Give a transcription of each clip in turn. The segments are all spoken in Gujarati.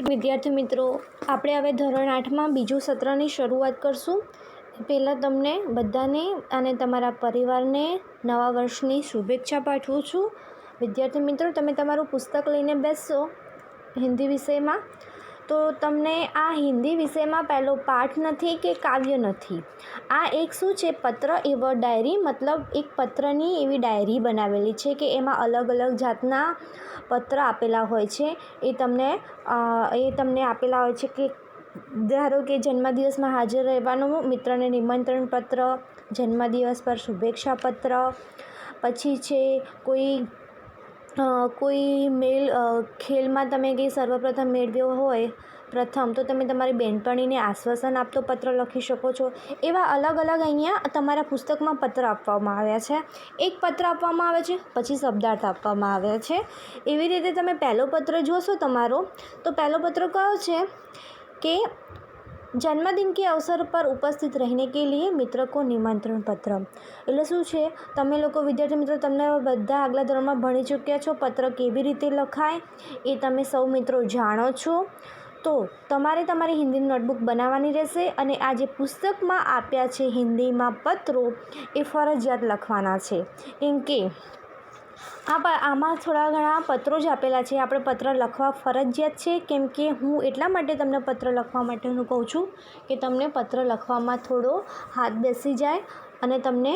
વિદ્યાર્થી મિત્રો, આપણે હવે ધોરણ 8માં બીજું સત્રની શરૂઆત કરશું. પહેલાં તમને બધાને અને તમારા પરિવારને નવા વર્ષની શુભેચ્છા પાઠવું છું. વિદ્યાર્થી મિત્રો, તમે તમારું પુસ્તક લઈને બેસશો હિન્દી વિષયમાં, તો તમને આ હિન્દી વિષયમાં પહેલો પાઠ નથી કે કાવ્ય નથી. આ એક શું છે, પત્ર એવો ડાયરી, મતલબ એક પત્રની એવી ડાયરી બનાવેલી છે કે એમાં અલગ અલગ જાતના પત્ર આપેલા હોય છે. એ તમને આપેલા હોય છે કે ધારો કે જન્મદિવસમાં હાજર રહેવાનું, મિત્રને નિમંત્રણ પત્ર, જન્મદિવસ પર શુભેચ્છા પત્ર, પછી છે કોઈ ખેલમાં તમે કંઈ સર્વપ્રથમ મેળવ્યો હોય તો તમે તમારી બહેનપણીને આશ્વાસન આપતો પત્ર લખી શકો છો. એવા અલગ અલગ અહીંયા તમારા પુસ્તકમાં પત્ર આપવામાં આવ્યા છે. એક પત્ર આપવામાં આવે છે, પછી શબ્દાર્થ આપવામાં આવ્યા છે. એવી રીતે તમે પહેલો પત્ર જોશો તમારો, તો પહેલો પત્ર કયો છે કે जन्मदिन के अवसर पर उपस्थित रहने के लिए मित्र को निमंत्रण पत्र. એટલે શું છે, તમે લોકો વિદ્યાર્થી મિત્રો તમને બધા આગલા ધોરણમાં ભણી ચૂક્યા છો. પત્ર કેવી રીતે લખાય એ તમે સૌ મિત્રો જાણો છો. તો તમારે તમારી હિન્દીની નોટબુક બનાવવાની રહેશે અને આ જે પુસ્તકમાં આપ્યા છે હિન્દીમાં પત્રો, એ ફરજિયાત લખવાના છે. કેમ કે આમાં થોડા ઘણા પત્રો જ આપેલા છે. આપણે પત્ર લખવા ફરજિયાત છે. કેમ કે હું એટલા માટે તમને પત્ર લખવા માટેનું કહું છું કે તમને પત્ર લખવામાં થોડો હાથ બેસી જાય અને તમને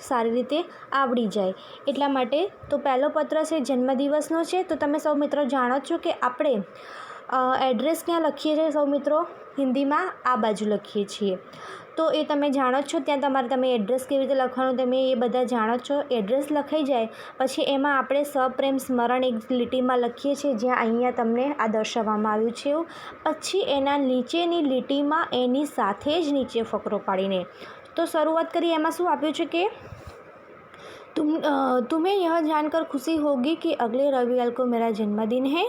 સારી રીતે આવડી જાય એટલા માટે. તો પહેલો પત્ર છે જન્મદિવસનો છે. તો તમે સૌ મિત્રો જાણો છો કે આપણે એડ્રેસ ક્યાં લખીએ છીએ સૌ મિત્રો? હિન્દીમાં આ બાજુ લખીએ છીએ. તો એ તમે જાણો છો. ત્યાં તમે એડ્રેસ કેવી રીતે લખવાનું તમે એ બધા જાણો છો. એડ્રેસ લખાઈ જાય પછી એમાં આપણે સપ્રેમ સ્મરણ એક લીટીમાં લખીએ છીએ, જ્યાં અહીંયા તમને આ દર્શાવવામાં આવ્યું છે એવું. પછી એના નીચેની લીટીમાં એની સાથે જ નીચે ફકરો પાડીને તો શરૂઆત કરી. એમાં શું આપ્યું છે કે तुम्हें यह जानकर खुशी होगी कि अगले रविवार को मेरा जन्मदिन है.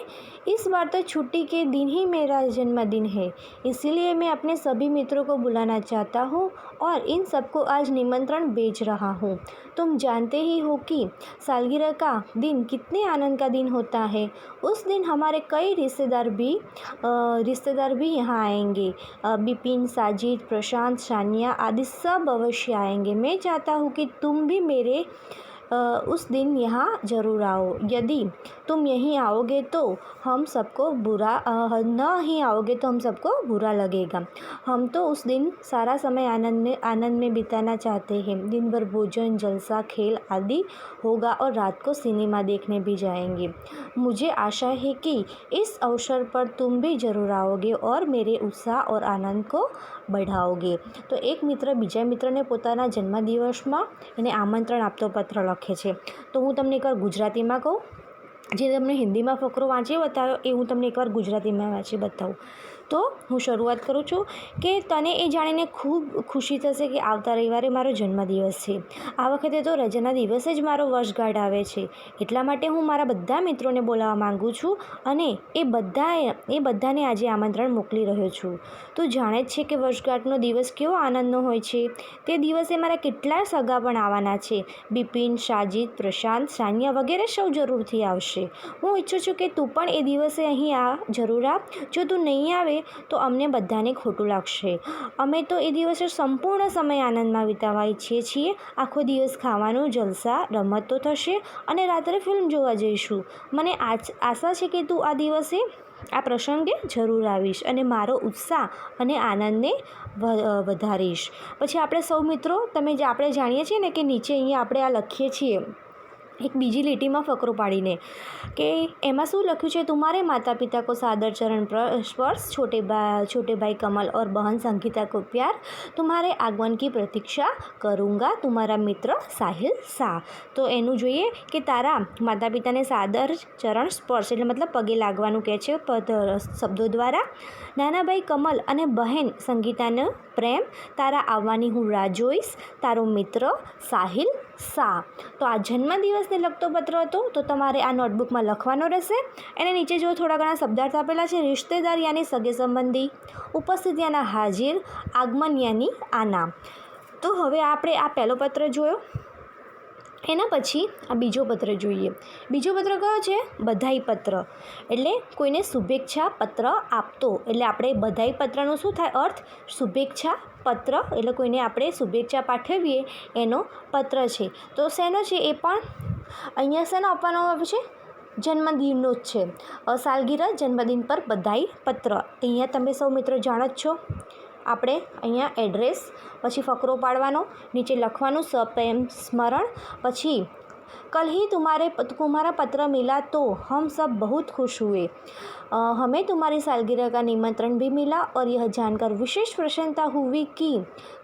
इस बार तो छुट्टी के दिन ही मेरा जन्मदिन है, इसीलिए मैं अपने सभी मित्रों को बुलाना चाहता हूँ और इन सबको आज निमंत्रण भेज रहा हूँ. तुम जानते ही हो कि सालगिरह का दिन कितने आनंद का दिन होता है. उस दिन हमारे कई रिश्तेदार भी यहाँ आएंगे. बिपिन, साजिद, प्रशांत, सानिया आदि सब अवश्य आएंगे. मैं चाहता हूँ कि तुम भी मेरे उस दिन यहाँ ज़रूर आओ. यदि तुम यहीं आओगे तो हम सबको बुरा लगेगा. हम तो उस दिन सारा समय आनंद में बिताना चाहते हैं. दिन भर भोजन, जलसा, खेल आदि होगा और रात को सिनेमा देखने भी जाएंगे. मुझे आशा है कि इस अवसर पर तुम भी ज़रूर आओगे और मेरे उत्साह और आनंद को बढ़ाओगे. तो एक मित्र बीजा मित्रने पोताना जन्मदिवसમાં એને આમંત્રણ આપતો પત્ર લખે છે. તો હું તમને એકવાર ગુજરાતીમાં કહું, જે તમને હિન્દીમાં ફકરો વાંચી બતાવ્યો એ હું તમને એકવાર ગુજરાતીમાં વાંચી બતાવું. તો હું શરૂઆત કરું છું કે તને એ જાણીને ખૂબ ખુશી થશે કે આવતા રવિવારે મારો જન્મદિવસ છે. આ વખતે તો રજાના દિવસે જ મારો વર્ષગાંઠ આવે છે. એટલા માટે હું મારા બધા મિત્રોને બોલાવવા માગું છું અને એ બધાને આજે આમંત્રણ મોકલી રહ્યો છું. તું જાણે જ છે કે વર્ષગાંઠનો દિવસ કેવો આનંદનો હોય છે. તે દિવસે મારા કેટલાય સગા પણ આવવાના છે. બિપિન, સાજીદ, પ્રશાંત, સાનિયા વગેરે સૌ જરૂરથી આવશે. હું ઈચ્છું છું કે તું પણ એ દિવસે અહીં જરૂર આવ. જો તું નહીં આવે તો અમને બધાને ખોટું લાગશે. અમે તો એ દિવસે સંપૂર્ણ સમય આનંદમાં વિતાવવા ઈચ્છીએ છીએ. આખો દિવસ ખાવાનું, જલસા, રમતો થશે અને રાત્રે ફિલ્મ જોવા જઈશું. મને આશા છે કે તું આ પ્રસંગે જરૂર આવીશ અને મારો ઉત્સાહ અને આનંદને વધારીશ. પછી આપણે સૌ મિત્રો આપણે જાણીએ છીએ ને કે નીચે અહીંયા આપણે આ લખીએ છીએ एक बीजी लिटी में फकरो पाड़ी ने कि एमा शू लख्यु है, तुम्हारे माता पिता को सादर चरण स्पर्श, छोटे भाई कमल और बहन संगीता को प्यार, तुम्हारे आगमन की प्रतीक्षा करूँगा, तुम्हारा मित्र साहिल शाह. तो एनु जोईए कि तारा माता पिता ने सादर चरण स्पर्श એટલે मतलब पगे लागवानुं कहे छे शब्दों द्वारा. नाना भाई कमल अने बहन संगीताने प्रेम, तारा आववानी हूँ राह जोईश, तारो मित्र साहिल शाह. तो आ जन्मदिवसने लगतो पत्र हतो. तो तमारे आ नोटबुक में लखवानो रहेशे. एने नीचे जो थोड़ा घणा शब्दार्थ आपेला छे. रिश्तेदार यानी सगे संबंधी, उपस्थित यानी हाजिर, आगमन यानी आना. तो हवे आपणे आ पहेलो पत्र जोयो. એના પછી આ બીજો પત્ર જોઈએ. બીજો પત્ર કયો છે? બધાઈ પત્ર. એટલે કોઈને શુભેચ્છા પત્ર આપતો. એટલે આપણે બધાઈ પત્રનો શું થાય અર્થ? શુભેચ્છા પત્ર. એટલે કોઈને આપણે શુભેચ્છા પાઠવીએ એનો પત્ર છે. તો શેનો છે એ પણ? અહીંયા શેનો આપવાનો આવે છે? જન્મદિનનો જ છે. સાલગીરા જન્મદિન પર બધાઈ પત્ર. અહીંયા તમે સૌ મિત્રો જાણો જ છો. આપણે અહીંયા એડ્રેસ, પછી ફકરો પાડવાનો, નીચે લખવાનું સપ્રેમ સ્મરણ, પછી कल ही तुम्हारा पत्र मिला तो हम सब बहुत खुश हुए. हमें तुम्हारी सालगिरह का निमंत्रण भी मिला और यह जानकर विशेष प्रसन्नता हुई कि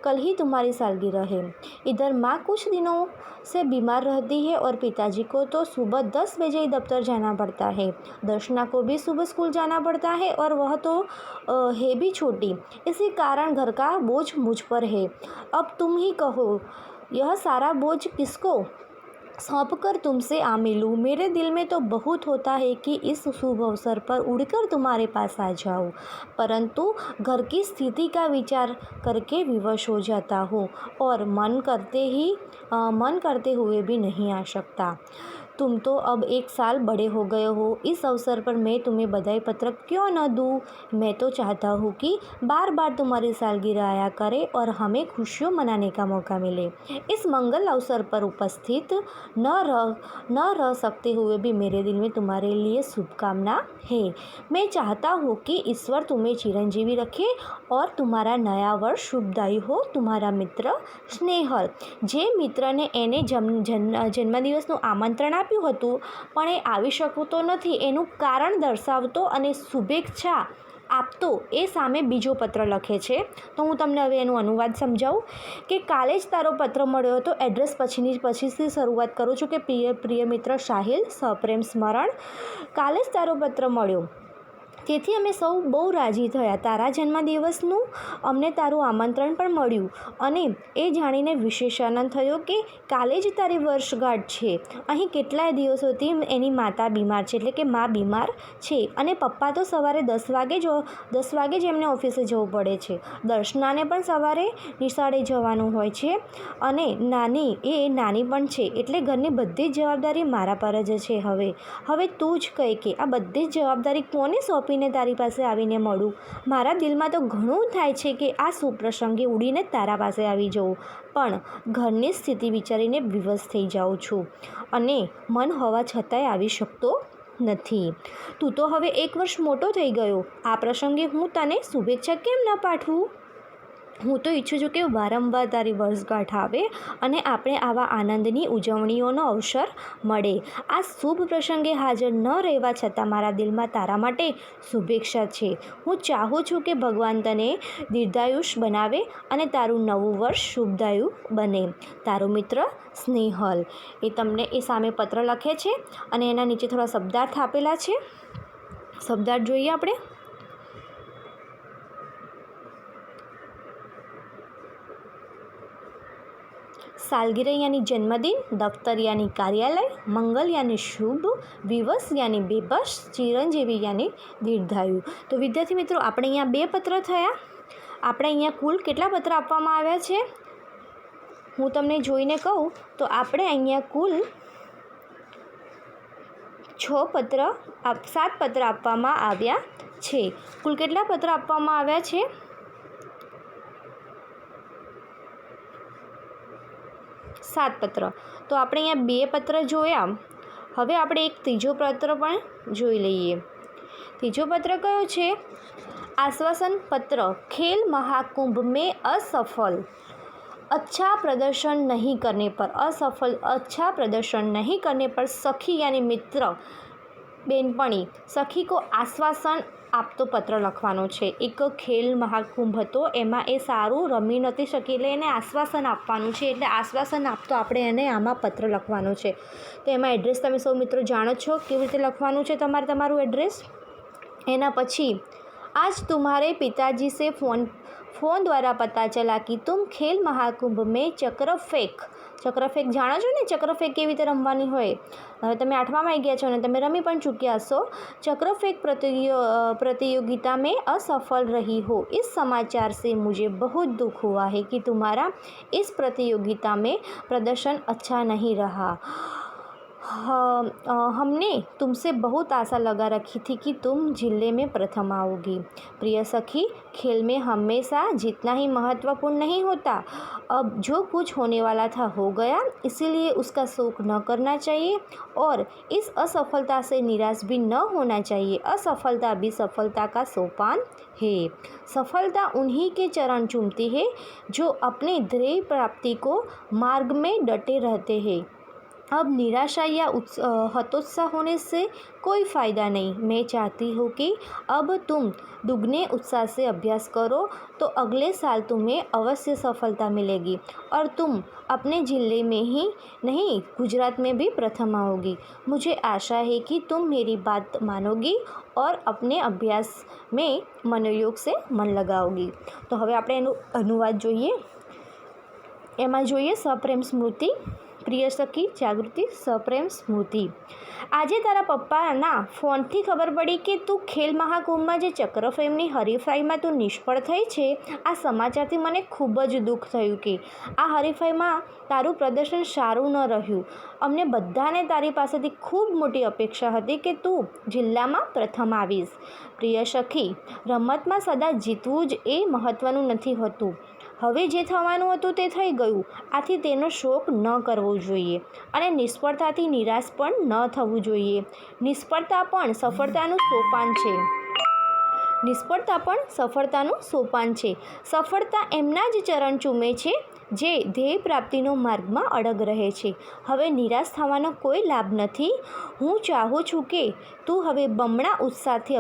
कल ही तुम्हारी सालगिरह है. इधर माँ कुछ दिनों से बीमार रहती है और पिताजी को तो सुबह 10 बजे ही दफ्तर जाना पड़ता है. दर्शना को भी सुबह स्कूल जाना पड़ता है और वह तो है भी छोटी. इसी कारण घर का बोझ मुझ पर है. अब तुम ही कहो, यह सारा बोझ किसको सौंप कर तुमसे आ मिलूँ. मेरे दिल में तो बहुत होता है कि इस शुभ अवसर पर उड़कर तुम्हारे पास आ जाऊँ, परंतु घर की स्थिति का विचार करके विवश हो जाता हूँ और मन करते हुए भी नहीं आ सकता. तुम तो अब 1 साल बड़े हो गए हो. इस अवसर पर मैं तुम्हें बधाई पत्र क्यों न दूँ. मैं तो चाहता हूँ कि बार बार तुम्हारी सालगिरह आया करे और हमें खुशियों मनाने का मौका मिले. इस मंगल अवसर पर उपस्थित न रह सकते हुए भी मेरे दिल में तुम्हारे लिए शुभकामना है. मैं चाहता हूँ कि ईश्वर तुम्हें चिरंजीवी रखे और तुम्हारा नया वर्ष शुभदायी हो. तुम्हारा मित्र સ્નેહલ. જે મિત્રને એને જન્મદિવસનું આમંત્રણ આપ્યું હતું પણ એ આવી શકતો નથી એનું કારણ દર્શાવતો અને શુભેચ્છા આપતો એ સામે બીજો પત્ર લખે છે. તો હું તમને હવે એનું અનુવાદ સમજાવું કે કાલે જ તારો પત્ર મળ્યો હતો. એડ્રેસ પછીથી શરૂઆત કરું છું કે પ્રિય મિત્ર સાહિલ, સપ્રેમ સ્મરણ, કાલે જ તારો પત્ર મળ્યો તેથી અમે સૌ બહુ રાજી થયા. તારા જન્મદિવસનું અમને તારું આમંત્રણ પણ મળ્યું અને એ જાણીને વિશેષ આનંદ થયો કે કાલે જ તારી વર્ષગાંઠ છે. અહીં કેટલાય દિવસોથી એની માતા બીમાર છે, એટલે કે મા બીમાર છે અને પપ્પા તો સવારે 10 વાગે જ એમને ઓફિસે જવું પડે છે. દર્શનાને પણ સવારે નિશાળે જવાનું હોય છે અને નાની પણ છે, એટલે ઘરની બધી જ જવાબદારી મારા પર જ છે. હવે તું જ કહે કે આ બધી જ જવાબદારી કોને સોંપી ને તારી પાસે આવીને મળું. મારા દિલમાં તો ઘણું થાય છે કે આ સુપ્રસંગે ઉડીને તારા પાસે આવી જવું, પણ ઘરની સ્થિતિ વિચારીને વિવશ થઈ જાઉં છું અને મન હોવા છતાંય આવી શકતો નથી. તું તો હવે 1 વર્ષ મોટો થઈ ગયો. આ પ્રસંગે હું તને શુભેચ્છા કેમ ન પાઠવું. હું તો ઈચ્છું છું કે વારંવાર તારી વર્ષગાંઠ આવે અને આપણે આવા આનંદની ઉજવણીઓનો અવસર મળે. આ શુભ પ્રસંગે હાજર ન રહેવા છતાં મારા દિલમાં તારા માટે શુભેચ્છા છે. હું ચાહું છું કે ભગવાન તને દીર્ઘાયુષ બનાવે અને તારું નવું વર્ષ શુભદાયુ બને. તારો મિત્ર સ્નેહલ. એ સામે પત્ર લખે છે અને એના નીચે થોડા શબ્દાર્થ આપેલા છે. શબ્દાર્થ જોઈએ આપણે. सालगिरह यानी जन्मदिन, दफ्तर यानी कार्यालय, मंगल यानी शुभ, विवश यानी बेबस, चिरंजीवी यानी दीर्घायु. તો વિદ્યાર્થી મિત્રો આપણે અહીંયા 2 પત્ર થયા. આપણે અહીંયા કુલ કેટલા પત્ર આપવામાં આવ્યા છે હું તમને જોઈને કહું તો આપણે અહીંયા કુલ 7 પત્ર આપવામાં આવ્યા છે. કુલ કેટલા પત્ર આપવામાં આવ્યા છે? 7 પત્ર. તો આપણે અહીંયા 2 પત્ર જોયા. હવે આપણે એક ત્રીજો પત્ર પણ જોઈ લઈએ. ત્રીજો પત્ર કયો છે? आश्वासन पत्र. खेल महाकुंभ में अच्छा प्रदर्शन नहीं करने पर सखी यानी मित्र बेनपणी सखी को आश्वासन આપતો પત્ર લખવાનો છે. એક ખેલ મહાકુંભ હતો, એમાં એ સારું રમી નથી શકી એટલે એને આશ્વાસન આપવાનું છે. એટલે આશ્વાસન આપતો આપણે એને આમાં પત્ર લખવાનો છે. તો એમાં એડ્રેસ તમે સૌ મિત્રો જાણો છો કેવી રીતે લખવાનું છે તમારું એડ્રેસ. એના પછી आज तुम्हारे पिताजी से फ़ोन द्वारा पता चला कि तुम खेल महाकुंभ में चक्र फेंक ચક્રફેંક જાણો છો ને, ચક્રફેંક કેવી રીતે રમવાની હોય. હવે તમે 8મામાં આવી ગયા છો અને તમે રમી પણ ચૂક્યા હશો. चक्रफेंक प्रतियोगिता में असफल रही हो, इस समाचार से मुझे बहुत दुख हुआ है कि तुम्हारा इस प्रतियोगिता में प्रदर्शन अच्छा नहीं रहा. हमने तुमसे बहुत आशा लगा रखी थी कि तुम जिले में प्रथम आओगी. प्रिय सखी, खेल में हमेशा जीतना ही महत्वपूर्ण नहीं होता. अब जो कुछ होने वाला था हो गया, इसीलिए उसका शोक न करना चाहिए और इस असफलता से निराश भी न होना चाहिए. असफलता भी सफलता का सोपान है. सफलता उन्हीं के चरण चूमती है जो अपने ध्येय प्राप्ति को मार्ग में डटे रहते हैं. अब निराशा या हतोत्साह होने से कोई फ़ायदा नहीं. मैं चाहती हूँ कि अब तुम दुगने उत्साह से अभ्यास करो तो अगले साल तुम्हें अवश्य सफलता मिलेगी और तुम अपने ज़िले में ही नहीं गुजरात में भी प्रथम आओगी. मुझे आशा है कि तुम मेरी बात मानोगी और अपने अभ्यास में मनोयोग से मन लगाओगी. तो हवे આપણે એનો અનુવાદ જોઈએ. એમાં જોઈએ સપ્રેમ સ્મૃતિ. પ્રિય સખી જાગૃતિ, સપ્રેમ સ્મૃતિ. આજે તારા પપ્પાના ફોનથી ખબર પડી કે તું ખેલ મહાકુંભમાં જે ચક્રફેમની હરીફાઈમાં તું નિષ્ફળ થઈ છે. આ સમાચારથી મને ખૂબ જ દુઃખ થયું કે આ હરીફાઈમાં તારું પ્રદર્શન સારું ન રહ્યું. અમને બધાને તારી પાસેથી ખૂબ મોટી અપેક્ષા હતી કે તું જિલ્લામાં પ્રથમ આવીશ. પ્રિય સખી, રમતમાં સદા જીતવું જ એ મહત્ત્વનું નથી હોતું. હવે જે થવાનું હતું તે થઈ ગયું. આથી તેનો શોક ન કરવો જોઈએ અને નિષ્ફળતાથી નિરાશ પણ ન થવું જોઈએ. નિષ્ફળતા પણ સફળતાનું સોપાન છે. નિષ્ફળતા પણ સફળતાનું સોપાન છે. સફળતા એમના જ ચરણ ચૂમે છે જે ધ્યેય પ્રાપ્તિનો માર્ગમાં અડગ રહે છે. હવે નિરાશ થવાનો કોઈ લાભ નથી. હું ચાહું છું કે તું હવે બમણા ઉત્સાહથી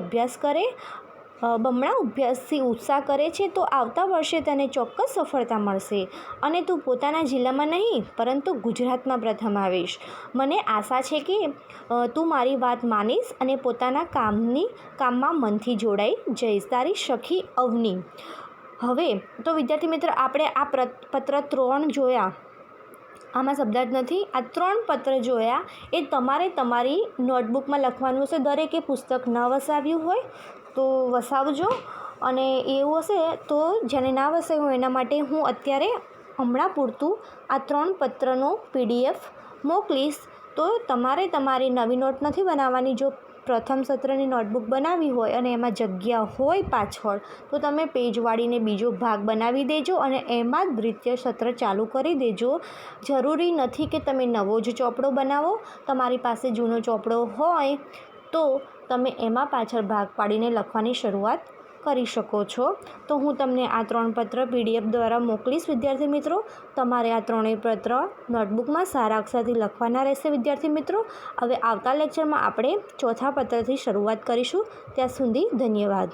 ઉત્સાહ કરે છે તો આવતા વર્ષે તને ચોક્કસ સફળતા મળશે અને તું પોતાના જિલ્લામાં નહીં પરંતુ ગુજરાતમાં પ્રથમ આવીશ. મને આશા છે કે તું મારી વાત માનીશ અને પોતાના કામમાં મનથી જોડાઈ જઈશ. તારી સખી અવની. હવે તો વિદ્યાર્થી મિત્રો, આપણે આ પત્ર 3 જોયા. આમાં શબ્દાર્થ નથી. આ 3 પત્ર જોયા એ તમારે તમારી નોટબુકમાં લખવાનું હશે. દરેકે પુસ્તક ન વસાવ્યું હોય તો વસાવજો અને એવું હશે તો જેને ના વસાવ્યું હોય એના માટે હું અત્યારે હમણાં પૂરતું આ 3 પત્રનો PDF મોકલીશ. તો તમારે તમારી નવી નોટ નથી બનાવવાની. જો પ્રથમ સત્રની નોટબુક બનાવી હોય અને એમાં જગ્યા હોય પાછળ તો તમે પેજ વાળીને બીજો ભાગ બનાવી દેજો અને એમાં જ દ્વિતીય સત્ર ચાલુ કરી દેજો. જરૂરી નથી કે તમે નવો જ ચોપડો બનાવો. તમારી પાસે જૂનો ચોપડો હોય તો તમે એમાં પાછળ ભાગ પાડીને લખવાની શરૂઆત કરી શકો છો. તો હું તમને આ 3 પત્ર PDF દ્વારા મોકલીશ વિદ્યાર્થી મિત્રો. તમારે આ 3 પત્ર નોટબુકમાં સારા અક્ષરથી લખવાના રહેશે વિદ્યાર્થી મિત્રો. હવે આવતા લેક્ચરમાં આપણે 4થા પત્રથી શરૂઆત કરીશું. ત્યાં સુધી ધન્યવાદ.